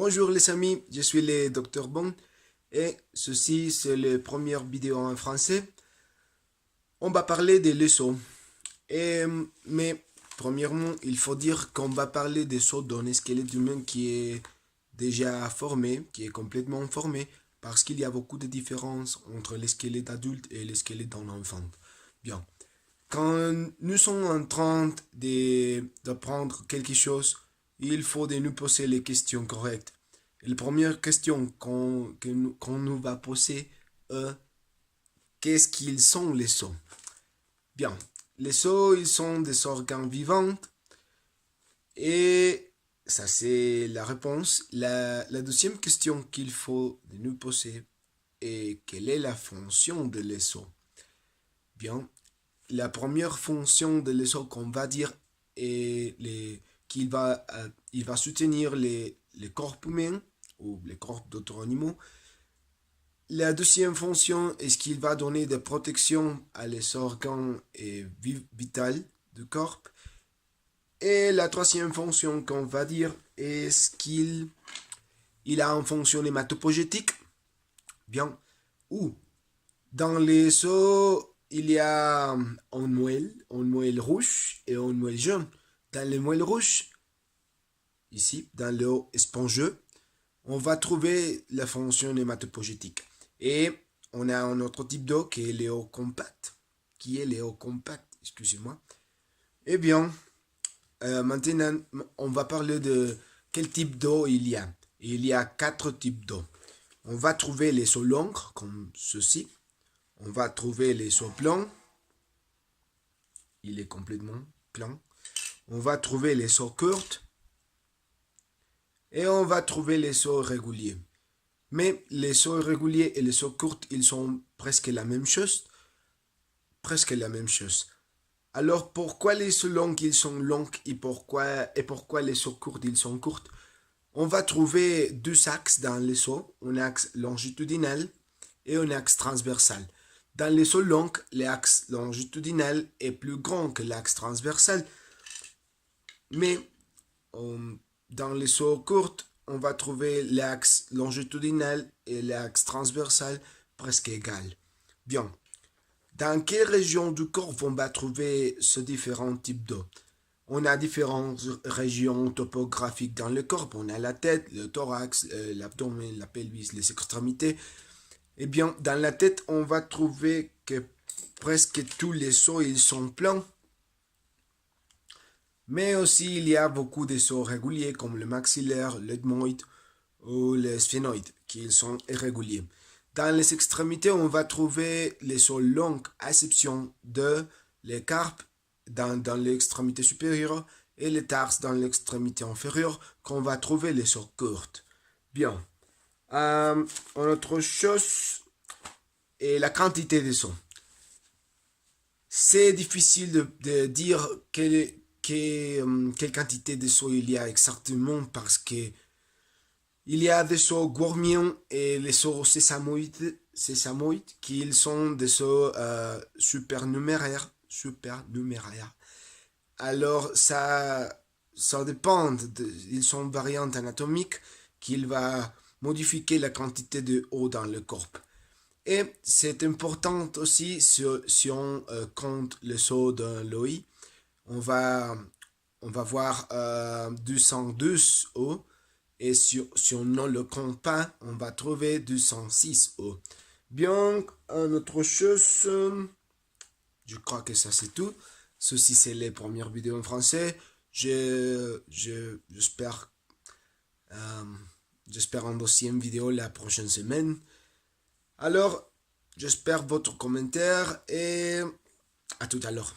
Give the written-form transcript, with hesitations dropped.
Bonjour les amis, je suis le Dr Bon et ceci c'est la première vidéo en français. On va parler des leçons. Mais premièrement, il faut dire qu'on va parler des sauts d'un squelette humain qui est déjà formé, qui est complètement formé, parce qu'il y a beaucoup de différences entre les squelettes adultes et les squelettes d'un enfant. Bien. Quand nous sommes en train d'apprendre quelque chose, il faut de nous poser les questions correctes. Et la première question qu'on nous va poser est qu'est-ce qu'ils sont les os? Bien, les os, ils sont des organes vivants et ça c'est la réponse. La deuxième question qu'il faut de nous poser est quelle est la fonction de les os? Bien, la première fonction de l'ESO qu'on va dire est qu'il va, il va soutenir les corps humains ou les corps d'autres animaux. La deuxième fonction est qu'il va donner des protections à les organes vitaux du corps. Et la troisième fonction qu'on va dire est qu'il a une fonction hématopogétique. Bien. Ou dans les os, il y a un moelle rouge et un moelle jaune. Dans le moelle rouge, ici, dans le haut spongieux, on va trouver la fonction hématopogétique. Et on a un autre type d'eau qui est l'eau compact. Excusez-moi. Eh bien, maintenant, on va parler de quel type d'eau il y a. Il y a 4 types d'eau. On va trouver les eaux longues, comme ceci. On va trouver les os plans. Il est complètement plan. On va trouver les os courtes. Et on va trouver les os réguliers. Mais les os réguliers et les os courtes, ils sont presque la même chose. Alors pourquoi les os longs, ils sont longs et pourquoi les os courtes, ils sont courtes? On va trouver deux axes dans les os. Un axe longitudinal et un axe transversal. Dans les os longs, l'axe longitudinal est plus grand que l'axe transversal. Mais dans les os courtes, on va trouver l'axe longitudinal et l'axe transversal presque égal. Bien. Dans quelle région du corps on va trouver ces différents types d'eau? On a différentes régions topographiques dans le corps. On a la tête, le thorax, l'abdomen, la pelvis, les extrémités. Eh bien, dans la tête, on va trouver que presque tous les os, ils sont plans. Mais aussi, il y a beaucoup de os réguliers, comme le maxillaire, l'ethmoïde ou le sphénoïde, qui sont irréguliers. Dans les extrémités, on va trouver les os longs, à exception de les carpes dans l'extrémité supérieure et les tarses dans l'extrémité inférieure, qu'on va trouver les os courtes. Bien. Autre chose est la quantité de sons. C'est difficile de dire quelle quantité de sons il y a exactement parce que il y a des os gourmiens et les os sésamoïdes qui sont des os supernuméraires. Alors ça dépend, ils sont variantes anatomiques qu'il va modifier la quantité de eau dans le corps. Et c'est important aussi si on compte les os de l'OI, on va voir 212 eaux et si on ne le compte pas, on va trouver 206 eaux. Bien, une autre chose, je crois que ça c'est tout. Ceci c'est les premières vidéos en français. J'espère en deuxième vidéo la prochaine semaine. Alors, j'espère votre commentaire et à tout à l'heure.